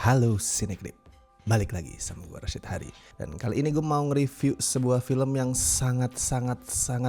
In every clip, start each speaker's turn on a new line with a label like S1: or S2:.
S1: Halo Cinegrip, balik lagi sama gue Rashid Hari. Dan kali ini gue mau nge-review sebuah film yang sangat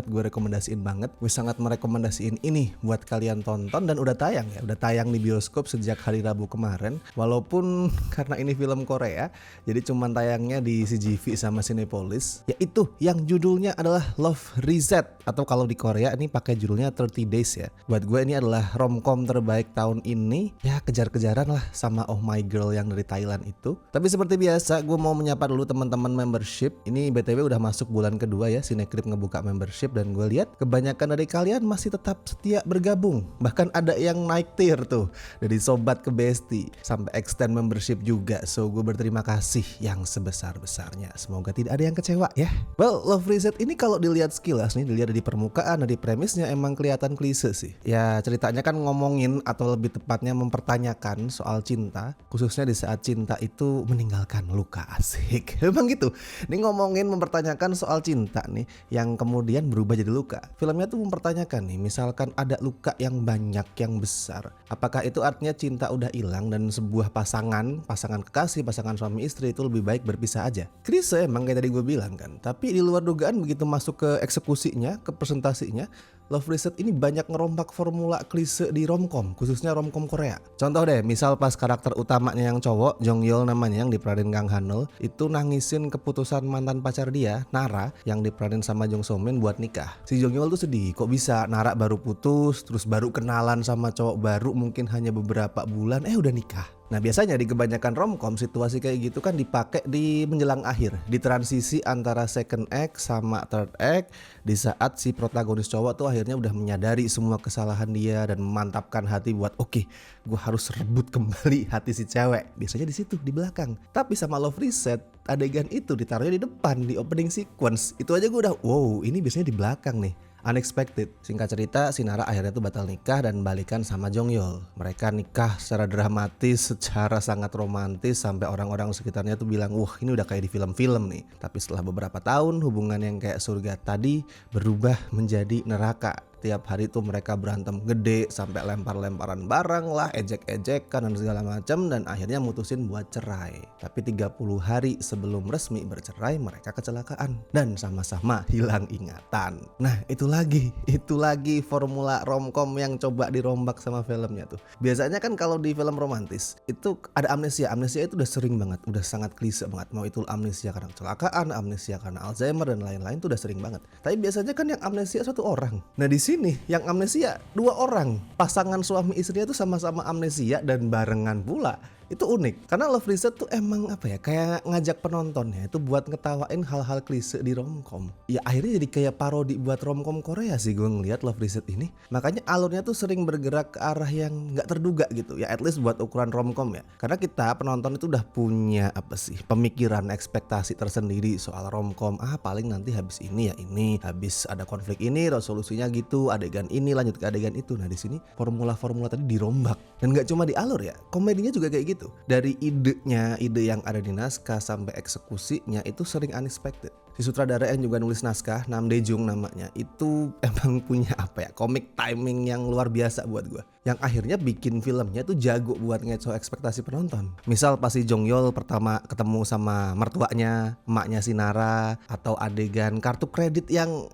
S1: gue rekomendasiin banget. Gue sangat merekomendasiin ini buat kalian tonton dan udah tayang ya. Udah tayang di bioskop sejak hari Rabu kemarin. Walaupun karena ini film Korea, jadi cuman tayangnya di CGV sama Cinepolis. Yaitu yang judulnya adalah Love Reset, atau kalau di Korea ini pakai judulnya 30 Days ya. Buat gue ini adalah romcom terbaik tahun ini. Ya kejar-kejaran lah sama Oh My Girl yang dari Thailand itu. Tapi seperti biasa gue mau menyapa dulu teman-teman membership. Ini BTW udah masuk bulan kedua ya Cinegrip ngebuka membership, dan gue lihat kebanyakan dari kalian masih tetap setia bergabung. Bahkan ada yang naik tier tuh, dari sobat ke bestie sampai extend membership juga. So gue berterima kasih yang sebesar-besarnya. Semoga tidak ada yang kecewa ya. Well, Love Reset ini kalau dilihat sekilas nih, dilihat dari permukaan, dari premisnya emang kelihatan klise sih. Ya ceritanya kan ngomongin, atau lebih tepatnya mempertanyakan soal cinta, khususnya di saat cinta itu meninggalkan luka. Asik. Memang gitu. Ini ngomongin mempertanyakan soal cinta nih yang kemudian berubah jadi luka. Filmnya tuh mempertanyakan nih, misalkan ada luka yang banyak, yang besar, apakah itu artinya cinta udah hilang dan sebuah pasangan kekasih, pasangan suami istri itu lebih baik berpisah aja? Klise emang kayak tadi gue bilang kan. Tapi di luar dugaan begitu masuk ke eksekusinya, ke presentasinya, Love Reset ini banyak ngerombak formula klise di romcom, khususnya romcom Korea. Contoh deh, misal pas karakter utamanya yang cowok, Jong Yeol namanya, yang diperanin Kang Hanul, itu nangisin keputusan mantan pacar dia, Nara, yang diperanin sama Jong So Min buat nikah. Si Jong Yeol tuh sedih, kok bisa Nara baru putus, terus baru kenalan sama cowok baru mungkin hanya beberapa bulan, udah nikah. Nah biasanya di kebanyakan romcom situasi kayak gitu kan dipakai di menjelang akhir, di transisi antara second act sama third act, di saat si protagonis cowok tuh akhirnya udah menyadari semua kesalahan dia dan memantapkan hati buat oke, gue harus rebut kembali hati si cewek. Biasanya di situ, di belakang. Tapi sama Love Reset, adegan itu ditaruhnya di depan, di opening sequence. Itu aja gue udah wow, ini biasanya di belakang nih. Unexpected. Singkat cerita, si Nara akhirnya tuh batal nikah dan balikan sama Jong Yeol. Mereka nikah secara dramatis, secara sangat romantis, sampai orang-orang sekitarnya tuh bilang, wah ini udah kayak di film-film nih. Tapi setelah beberapa tahun, hubungan yang kayak surga tadi berubah menjadi neraka. Tiap hari tuh mereka berantem gede, sampai lempar-lemparan barang lah, ejek-ejekan dan segala macam, dan akhirnya mutusin buat cerai. Tapi 30 hari sebelum resmi bercerai, mereka kecelakaan dan sama-sama hilang ingatan. Nah itu lagi formula romcom yang coba dirombak sama filmnya tuh. Biasanya kan kalau di film romantis itu ada amnesia itu udah sering banget, udah sangat klise banget. Mau itu amnesia karena kecelakaan, amnesia karena Alzheimer dan lain-lain tuh udah sering banget. Tapi biasanya kan yang amnesia satu orang. Nah di sini yang amnesia 2 orang, pasangan suami istri itu sama-sama amnesia dan barengan pula. Itu unik karena Love Reset tuh emang apa ya, kayak ngajak penontonnya itu buat ngetawain hal-hal klise di romcom. Ya akhirnya jadi kayak parodi buat romcom Korea sih gue ngeliat Love Reset ini. Makanya alurnya tuh sering bergerak ke arah yang nggak terduga gitu ya, at least buat ukuran romcom ya. Karena kita penonton itu udah punya apa sih, pemikiran, ekspektasi tersendiri soal romcom. Paling nanti habis ini ya ini, habis ada konflik ini resolusinya gitu, adegan ini lanjut ke adegan itu. Nah di sini formula-formula tadi dirombak, dan nggak cuma di alur ya, komedinya juga kayak gitu. Dari idenya, ide yang ada di naskah sampai eksekusinya itu sering unexpected. Si sutradara yang juga nulis naskah, Nam Dae Jung namanya, itu emang punya apa ya, komik timing yang luar biasa buat gue. Yang akhirnya bikin filmnya tuh jago buat ngeco ekspektasi penonton. Misal pas si Jong Yeol pertama ketemu sama mertuanya, emaknya si Nara, atau adegan kartu kredit yang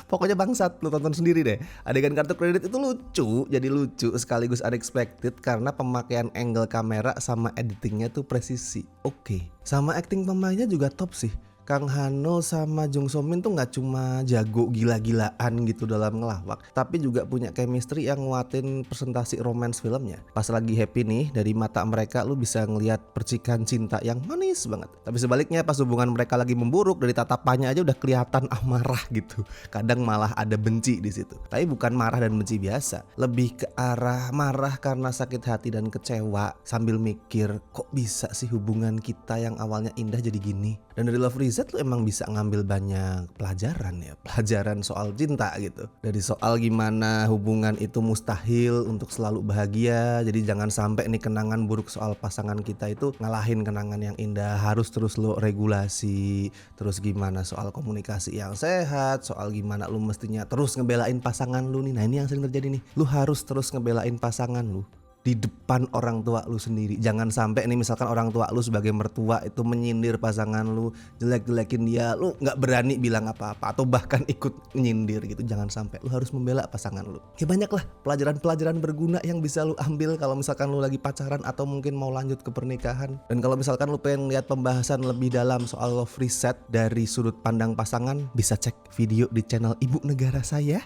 S1: pokoknya bangsat, lu tonton sendiri deh. Adegan kartu kredit itu lucu, jadi lucu sekaligus unexpected karena pemakaian angle kamera sama editingnya tuh presisi. Oke. Sama acting pemainnya juga top sih. Kang Hanul sama Jong So Min tuh gak cuma jago gila-gilaan gitu dalam ngelawak, tapi juga punya chemistry yang nguatin presentasi romance filmnya. Pas lagi happy nih, dari mata mereka lu bisa ngelihat percikan cinta yang manis banget. Tapi sebaliknya pas hubungan mereka lagi memburuk, dari tatapannya aja udah kelihatan amarah gitu. Kadang malah ada benci di situ. Tapi bukan marah dan benci biasa, lebih ke arah marah karena sakit hati dan kecewa sambil mikir, kok bisa sih hubungan kita yang awalnya indah jadi gini. Dan dari Love Reset lu emang bisa ngambil banyak pelajaran ya, pelajaran soal cinta gitu. Dari soal gimana hubungan itu mustahil untuk selalu bahagia, jadi jangan sampai nih kenangan buruk soal pasangan kita itu ngalahin kenangan yang indah, harus terus lo regulasi. Terus gimana soal komunikasi yang sehat, soal gimana lu mestinya terus ngebelain pasangan lu nih. Nah ini yang sering terjadi nih, lu harus terus ngebelain pasangan lu. di depan orang tua lu sendiri. Jangan sampai nih misalkan orang tua lu sebagai mertua itu menyindir pasangan lu, jelek-jelekin dia, lu nggak berani bilang apa-apa atau bahkan ikut nyindir gitu. Jangan sampai, lu harus membela pasangan lu. Ya banyak lah pelajaran-pelajaran berguna yang bisa lu ambil kalau misalkan lu lagi pacaran atau mungkin mau lanjut ke pernikahan. Dan kalau misalkan lu pengen lihat pembahasan lebih dalam soal love reset dari sudut pandang pasangan, bisa cek video di channel Ibu Negara saya.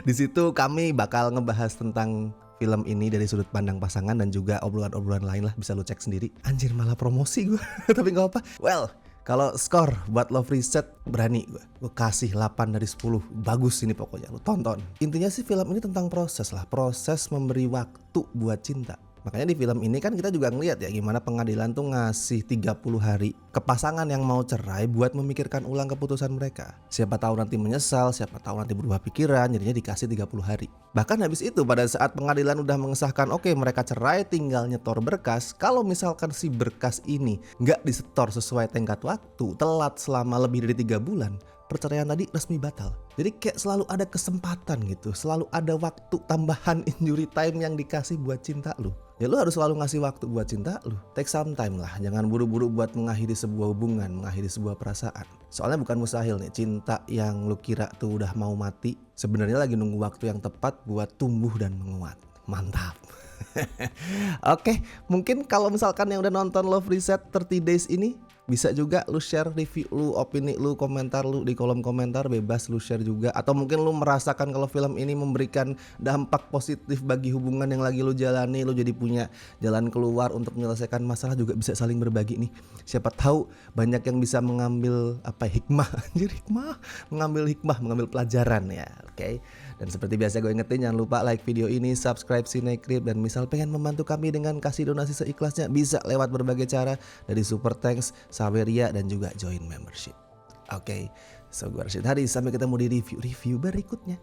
S1: Di situ kami bakal ngebahas tentang film ini dari sudut pandang pasangan dan juga obrolan-obrolan lain lah, bisa lu cek sendiri. Anjir malah promosi gue. Tapi gak apa. Well, kalau skor buat Love Reset berani gue kasih 8 dari 10. Bagus ini pokoknya, lu tonton. Intinya sih film ini tentang proses lah, proses memberi waktu buat cinta. Makanya di film ini kan kita juga ngeliat ya gimana pengadilan tuh ngasih 30 hari ke pasangan yang mau cerai buat memikirkan ulang keputusan mereka. Siapa tahu nanti menyesal, siapa tahu nanti berubah pikiran, jadinya dikasih 30 hari. Bahkan habis itu pada saat pengadilan udah mengesahkan oke, mereka cerai, tinggal nyetor berkas. Kalau misalkan si berkas ini nggak disetor sesuai tenggat waktu, telat selama lebih dari 3 bulan, perceraian tadi resmi batal. Jadi kayak selalu ada kesempatan gitu, selalu ada waktu tambahan injury time yang dikasih buat cinta lu. Ya lu harus selalu ngasih waktu buat cinta lu. Take some time lah, jangan buru-buru buat mengakhiri sebuah hubungan, mengakhiri sebuah perasaan. Soalnya bukan mustahil nih, cinta yang lu kira tuh udah mau mati sebenarnya lagi nunggu waktu yang tepat buat tumbuh dan menguat. Mantap. Oke, mungkin kalau misalkan yang udah nonton Love Reset 30 Days ini, bisa juga lu share review lu, opini lu, komentar lu di kolom komentar, bebas lu share juga. Atau mungkin lu merasakan kalau film ini memberikan dampak positif bagi hubungan yang lagi lu jalani, lu jadi punya jalan keluar untuk menyelesaikan masalah, juga bisa saling berbagi nih. Siapa tahu banyak yang bisa mengambil hikmah, anjir hikmah, mengambil pelajaran ya. Oke. Dan seperti biasa gue ingetin, jangan lupa like video ini, subscribe Cinecrip, dan misal pengen membantu kami dengan kasih donasi seikhlasnya, bisa lewat berbagai cara dari Super Thanks, Saweria, dan juga join membership. Oke, so gue Rashid Hari, sampai ketemu di review berikutnya.